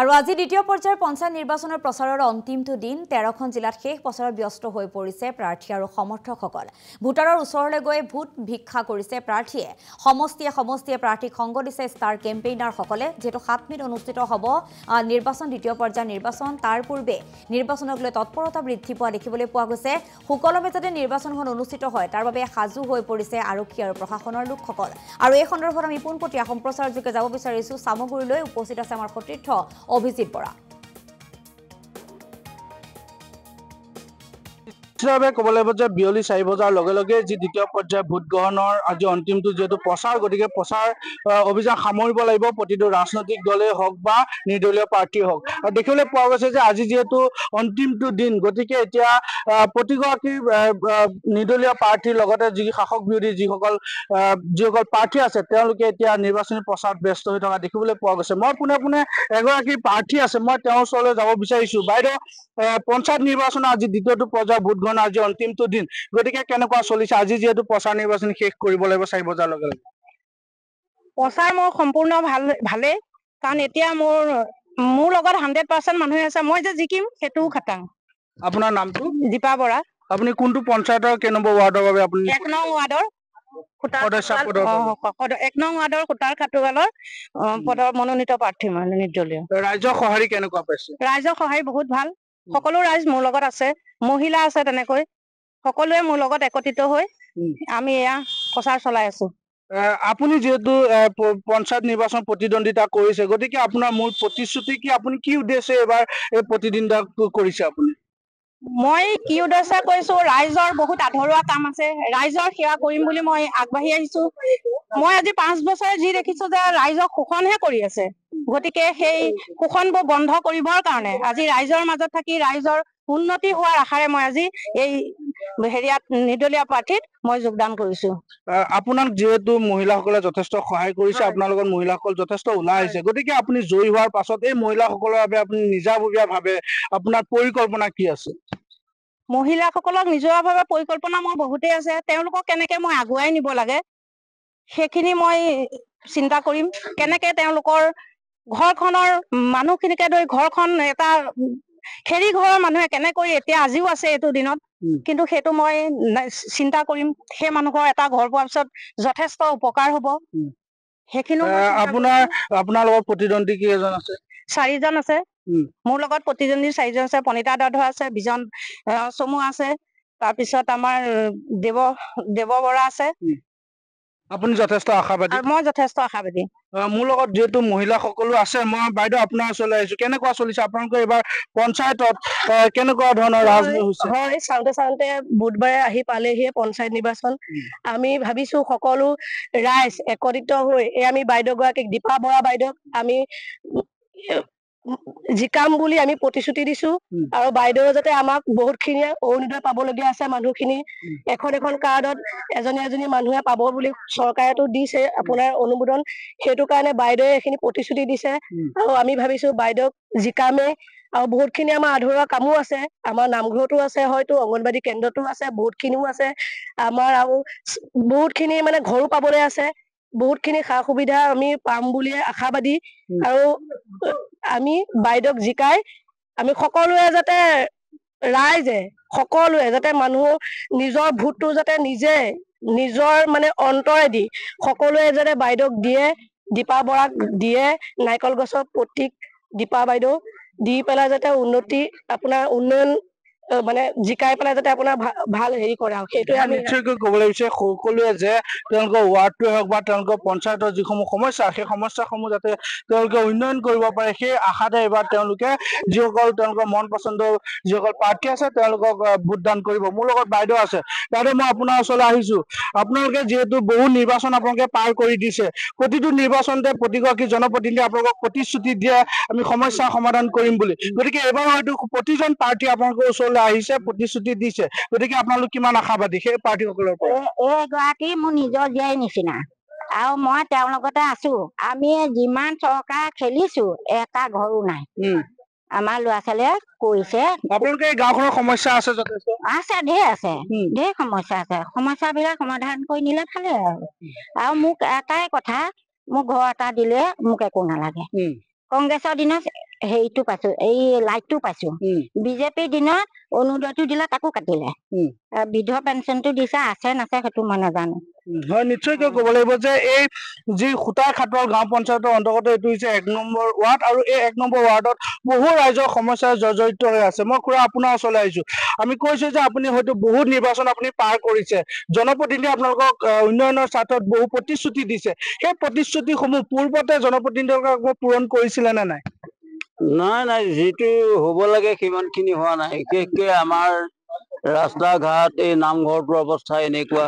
আৰু আজি দ্বিতীয় পৰ্যায়ৰ পঞ্চায়ত নিৰ্বাচনৰ প্ৰচাৰৰ অন্তিমটো দিন 13খন জিলাত শেষ প্ৰচাৰত ব্যস্ত হৈ পৰিছে প্ৰাৰ্থী আৰু সমৰ্থকসকল ভোটাৰৰ ওচৰলৈ গৈ ভোট ভিক্ষা কৰিছে প্ৰাৰ্থীয়ে সমষ্টিয়ে প্ৰাৰ্থীক সংগ দিছে ষ্টাৰ কেম্পেইনাৰসকলে যেটো 7 মেত অনুষ্ঠিত হ'ব নিৰ্বাচন দ্বিতীয় পৰ্যায়ৰ নিৰ্বাচন তাৰ পূৰ্বে নিৰ্বাচনক লৈ তৎপৰতা বৃদ্ধি পোৱা দেখিবলৈ পোৱা গৈছে সুকলমে যাতে নিৰ্বাচনখন অনুষ্ঠিত হয় তাৰ বাবে সাজু হৈ পৰিছে আৰক্ষী আৰু প্ৰশাসনৰ লোকসকল আৰু এই সন্দৰ্ভত আমি পোনপটীয়া সম্প্ৰচাৰৰ যোগে যাব বিচাৰিছো সামগুৰিলৈ উপস্থিত আছে আমাৰ সতীৰ্থ অভিজিত বৰা নিশ্চিতভাৱে ক'ব লাগিব যে বিয়লি 4 বজাৰ লগে লগে যি দ্বিতীয় পৰ্যায়ৰ ভোট গ্ৰহণৰ আজি অন্তিমটো যেহেতু প্ৰচাৰ গতিকে প্ৰচাৰ অভিযান সামৰিব লাগিব প্ৰতিটো ৰাজনৈতিক দলেই হওক বা নিৰ্দলীয় প্ৰাৰ্থী হওক আৰু দেখিবলৈ পোৱা গৈছে যে আজি যেহেতু অন্তিমটো দিন গতিকে এতিয়া প্ৰতিগৰাকী নিৰ্দলীয় প্ৰাৰ্থীৰ লগতে যি শাসক বিৰোধী যিসকল প্ৰাৰ্থী আছে তেওঁলোকে এতিয়া নিৰ্বাচনী প্ৰচাৰত ব্যস্ত হৈ থকা দেখিবলৈ পোৱা গৈছে মই পোনে এগৰাকী প্ৰাৰ্থী আছে মই তেওঁৰ ওচৰলৈ যাব বিচাৰিছো বাইদেউ পঞ্চায়ত নিৰ্বাচনৰ আজি দ্বিতীয়টো পৰ্যায়ৰ ভোট গ্ৰহণ আজি অন্তিমটো দিন গতিকে কেনেকুৱা চলিছে আজি যেহেতু প্ৰচাৰ নিৰ্বাচন শেষ কৰিব লাগিব 4 বজাৰ লগে লগে প্ৰচাৰ মোৰ সম্পূৰ্ণ ভালে কাৰণ এতিয়া মোৰ লগত 100% মানুহ আছে মই যে জিকিম হেতু খাটাং আপোনাৰ নামটো দীপা বৰা আপুনি কোনটো পঞ্চায়তৰ কেই নম্বৰ ৱাৰ্ডৰ বাবে আপুনি 1 নং ৱাৰ্ডৰ এক নং ৱাৰ্ডৰ খুটাৰ খাটুৱালৰ পদৰ মনোনীত প্ৰাৰ্থী মানে নিৰ্দলীয় ৰাইজৰ সঁহাৰি কেনেকুৱা পাইছে ৰাইজৰ সহায় বহুত ভাল সকলো ৰাইজ মোৰ লগত আছে মহিলা আছে তেনেকৈ সকলোৱে মোৰ লগত একত্ৰিত হৈ আমি এয়া প্ৰচাৰ চলাই আছো আপুনি যেহেতু পঞ্চায়ত নিৰ্বাচন প্ৰতিদ্বন্দ্বিতা কৰিছে গতিকে আপোনাৰ মূল প্ৰতিশ্ৰুতি কি আপুনি কি উদ্দেশ্যে এবাৰ এই প্ৰতিদ্বন্দ্বিতা কৰিছে আপুনি মই কি উদ্দেশ্যে কৈছো ৰাইজৰ বহুত আধৰুৱা কাম আছে ৰাইজৰ সেৱা কৰিম বুলি মই আগবাঢ়ি আহিছো মই আজি 5 বছৰে যি দেখিছো যে ৰাইজক শোষণহে কৰি আছে গতিকে সেই শোষণবোৰ বন্ধ কৰিবৰ কাৰণে আজি ৰাইজৰ মাজত থাকি ৰাইজৰ উন্নতি হোৱাৰ আশাৰে মই আজি এই হেৰিয়াত নিৰ্দলীয় প্ৰাৰ্থীত মই যোগদান কৰিছো আপোনাক যেহেতু মহিলাসকলে যথেষ্ট সহায় কৰিছে আপোনাৰ লগত মহিলাসকল যথেষ্ট ওলাই আহিছে গতিকে আপুনি জয়ী হোৱাৰ পাছত এই মহিলাসকলৰ বাবে আপুনি নিজাববীয়াভাৱে আপোনাৰ পৰিকল্পনা কি আছে মহিলাসকলক নিজৰভাৱে পৰিকল্পনা মোৰ বহুতেই আছে তেওঁলোকক কেনেকে মই আগুৱাই নিব লাগে সেইখিনি মই চিন্তা কৰিম কেনেকে তেওঁলোকৰ ঘৰখনৰ মানুহখিনিকে ধৰি ঘৰখন এটা খেৰি ঘৰৰ মানুহে কেনেকৈ এতিয়া আজিও আছে এইটো দিনত কিন্তু সেইটো মই চিন্তা কৰিম সেই মানুহৰ এটা ঘৰ পোৱাৰ পিছত যথেষ্ট উপকাৰ হ'ব সেইখিনি আপোনাৰ লগত প্ৰতিদ্বন্দ্বী কেইজন আছে 4 জন আছে মোৰ লগত প্ৰতিদ্বন্দ্বী 4 জন আছে পনিতা দাধ আছে বিজন চমু আছে তাৰপিছত আমাৰ দেৱ বৰা আছে আপুনি যথেষ্ট আশাবাদী মই যথেষ্ট আশাবাদী মোৰ লগত যেহেতু মহিলা সকলো আছে মই বাইদেউ আপোনাৰ ওচৰলৈ আহিছো কেনেকুৱা চলিছে আপোনালোকৰ এবাৰ পঞ্চায়তত কেনেকুৱা ধৰণৰ ৰাজনীতি হৈছে হয় চাওঁতে বুধবাৰে আহি পালেহি পঞ্চায়ত নিৰ্বাচন আমি ভাবিছো সকলো ৰাইজ একত্ৰিত হৈ আমি বাইদেউ গৰাকীক দীপা বৰা বাইদেউক আমি জিকাম বুলি আমি প্ৰতিশ্ৰুতি দিছো আৰু বাইদেউ যাতে আমাক বহুতখিনি অৰুণোদয় পাবলগীয়া আছে মানুহখিনি এখন কাৰ্ডত এজনী মানুহে পাব বুলি চৰকাৰেতো দিছে আপোনাৰ অনুমোদন সেইটো কাৰণে বাইদেৱে এইখিনি প্ৰতিশ্ৰুতি দিছে আৰু আমি ভাবিছো বাইদেউক জিকামে আৰু বহুতখিনি আমাৰ আধৰুৱা কামো আছে আমাৰ নামঘৰতো আছে হয়তো অংগনবাদী কেন্দ্ৰতো আছে বহুতখিনিও আছে আমাৰ আৰু বহুতখিনি মানে ঘৰো পাবলৈ আছে বহুতখিনি সা সুবিধা আমি পাম বুলি আশাবাদী আৰু আমি বাইদেউক জিকাই আমি সকলোৱে যাতে ৰাইজে সকলোৱে যাতে মানুহ নিজৰ ভোটটো যাতে নিজে নিজৰ মানে অন্তৰেদি সকলোৱে যাতে বাইদেউক দিয়ে দীপা বৰাক দিয়ে নাৰিকল গছৰ প্ৰতীক দীপা বাইদেউ দি পেলাই যাতে উন্নতি আপোনাৰ উন্নয়ন মানে জিকাই পেলাই যাতে আপোনাৰ ভাল হেৰি কৰে আৰু সেইটোৱে আমি নিশ্চয়কৈ ক'বলৈ বিচাৰিছো সকলোৱে যে তেওঁলোকৰ ৱাৰ্ডটোৱে হওক বা তেওঁলোকৰ পঞ্চায়তৰ যিসমূহ সমস্যা সেই সমস্যাসমূহ যাতে তেওঁলোকে উন্নয়ন কৰিব পাৰে সেই আশাতে এবাৰ তেওঁলোকে যিসকল তেওঁলোকৰ মন পচন্দৰ যিসকল প্ৰাৰ্থী আছে তেওঁলোকক ভোটদান কৰিব মোৰ লগত বাইদেউ আছে বাইদেউ মই আপোনাৰ ওচৰলৈ আহিছো আপোনালোকে যিহেতু বহু নিৰ্বাচন আপোনালোকে পাৰ কৰি দিছে প্ৰতিটো নিৰ্বাচনতে প্ৰতিগৰাকী জনপ্ৰতিনিধি আপোনালোকক প্ৰতিশ্ৰুতি দিয়ে আমি সমস্যাৰ সমাধান কৰিম বুলি গতিকে এবাৰ হয়তো প্ৰতিজন প্ৰাৰ্থী আপোনালোকৰ ওচৰলৈ আহিছে প্ৰতিশ্ৰুতি দিছে গতিকে আপোনালোক কিমান আশাবাদী সেই প্ৰাৰ্থীসকলৰ পৰা এইগৰাকী মোৰ নিজৰ জীয়াই নিচিনা আৰু মই তেওঁৰ লগতে আছো আমি যিমান চৰকাৰ খেলিছো এটা ঘৰো নাই আমাৰ ল'ৰা ছোৱালীয়ে কৈছে আপোনালোকে গাঁওখনৰ সমস্যা আছে যথেষ্ট আছে ঢেৰ সমস্যা আছে সমস্যাবিলাক সমাধান কৰি নিলে ভালে আৰু মোক এটাই কথা মোক ঘৰ এটা দিলে মোক একো নালাগে কংগ্ৰেছৰ দিনত হেৰিটো পাইছো এই লাইটটো পাইছো বিজেপিৰ দিনত অৰুণোদয়টো দিলে তাকো কাটিলে বৃদ্ধ পেঞ্চনটো দিছে আছে নাছে সেইটো মই নাজানো হয় নিশ্চয়কৈ ক'ব লাগিব যে এই যি খুটাৰ খাটৰ গাঁও পঞ্চায়তৰ অন্তৰ্গত এইটো হৈছে 1 নম্বৰ ৱাৰ্ড আৰু এই 1 নম্বৰ ৱাৰ্ডত বহু ৰাইজৰ সমস্যাৰ জৰ্জৰিত হৈ আছে মই খুৰা আপোনাৰ ওচৰলৈ আহিছো আমি কৈছো যে আপুনি হয়তো বহুত নিৰ্বাচন আপুনি পাৰ কৰিছে জনপ্ৰতিনিধি আপোনালোকক উন্নয়নৰ স্বাৰ্থত বহু প্ৰতিশ্ৰুতি দিছে সেই প্ৰতিশ্ৰুতিসমূহ পূৰ্বতে জনপ্ৰতিনিধিসকলক পূৰণ কৰিছিলে নে নাই নাই যিটো হ'ব লাগে সিমানখিনি হোৱা নাই বিশেষকৈ আমাৰ ৰাস্তা ঘাট এই নামঘৰটোৰ অৱস্থা এনেকুৱা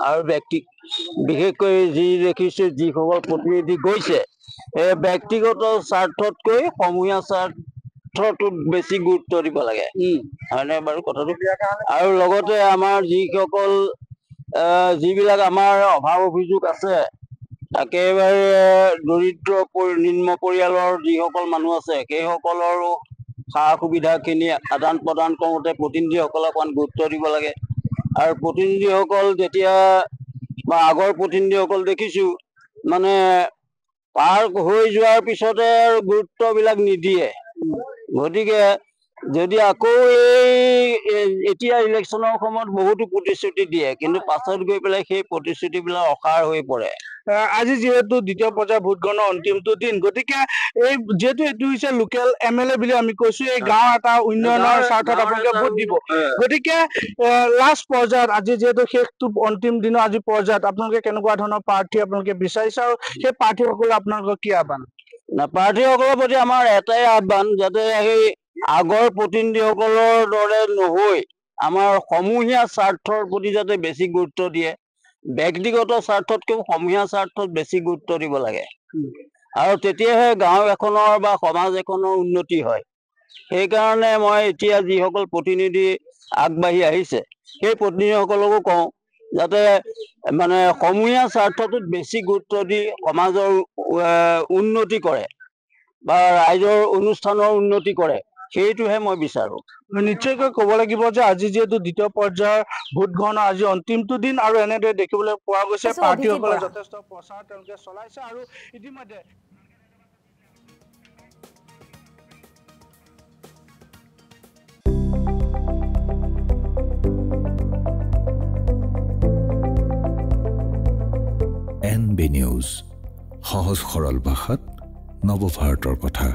আৰু বিশেষকৈ যি দেখিছো যিসকল প্ৰতিনিধি গৈছে এই ব্যক্তিগত স্বাৰ্থতকৈ সমূহীয়া স্বাৰ্থটোত বেছি গুৰুত্ব দিব লাগে হয়নে বাৰু কথাটো আৰু লগতে আমাৰ যিবিলাক আমাৰ অভাৱ অভিযোগ আছে একেবাৰে দৰিদ্ৰ নিম্ন পৰিয়ালৰ যিসকল মানুহ আছে সেইসকলৰো সা সুবিধাখিনি আদান প্ৰদান কৰোঁতে প্ৰতিনিধিসকলক অকণমান গুৰুত্ব দিব লাগে আৰু প্ৰতিনিধিসকল যেতিয়া বা আগৰ প্ৰতিনিধিসকল দেখিছোঁ মানে পাৰ হৈ যোৱাৰ পিছতে গুৰুত্ববিলাক নিদিয়ে গতিকে যদি আকৌ এতিয়া ইলেকশ্যনৰ সময়ত বহুতো প্ৰতিশ্ৰুতি দিয়ে কিন্তু পাছত গৈ পেলাই সেই প্ৰতিশ্ৰুতিবিলাক অসাৰ হৈ পৰে আজি যেহেতু দ্বিতীয় পৰ্যায়ৰ ভোট গ্ৰহণৰ অন্তিমটো দিন গতিকে এই যেহেতু এইটো হৈছে লোকেল MLA বুলি আমি কৈছো এই গাঁও এটা উন্নয়নৰ স্বাৰ্থত আপোনালোকে ভোট দিব গতিকে লাষ্ট পৰ্যায়ত আজি যেহেতু শেষটো অন্তিম দিনৰ আজি পৰ্যায়ত আপোনালোকে কেনেকুৱা ধৰণৰ প্ৰাৰ্থী আপোনালোকে বিচাৰিছে আৰু সেই প্ৰাৰ্থীসকলে আপোনালোকক কি আহ্বান প্ৰাৰ্থীসকলৰ প্ৰতি আমাৰ এটাই আহ্বান যাতে সেই আগৰ প্ৰতিনিধিসকলৰ দৰে নহৈ আমাৰ সমূহীয়া স্বাৰ্থৰ প্ৰতি যাতে বেছি গুৰুত্ব দিয়ে ব্যক্তিগত স্বাৰ্থতকৈ সমূহীয়া স্বাৰ্থত বেছি গুৰুত্ব দিব লাগে আৰু তেতিয়াহে গাঁও এখনৰ বা সমাজ এখনৰ উন্নতি হয় সেইকাৰণে মই এতিয়া যিসকল প্ৰতিনিধি আগবাঢ়ি আহিছে সেই প্ৰতিনিধিসকলকো কওঁ যাতে মানে সমূহীয়া স্বাৰ্থটোত বেছি গুৰুত্ব দি সমাজৰ উন্নতি কৰে বা ৰাইজৰ অনুষ্ঠানৰ উন্নতি কৰে সেইটোহে মই বিচাৰো নিশ্চয়কৈ ক'ব লাগিব যে আজি যেহেতু দ্বিতীয় পৰ্যায়ৰ ভোট গ্ৰহণৰ আজি অন্তিমটো দিন আৰু এনেদৰে দেখিবলৈ পোৱা গৈছে প্ৰাৰ্থীসকলে যথেষ্ট প্ৰচাৰ তেওঁলোকে চলাইছে আৰু ইতিমধ্যে NB নিউজ সহজ সৰল ভাষাত নৱভাৰতৰ কথা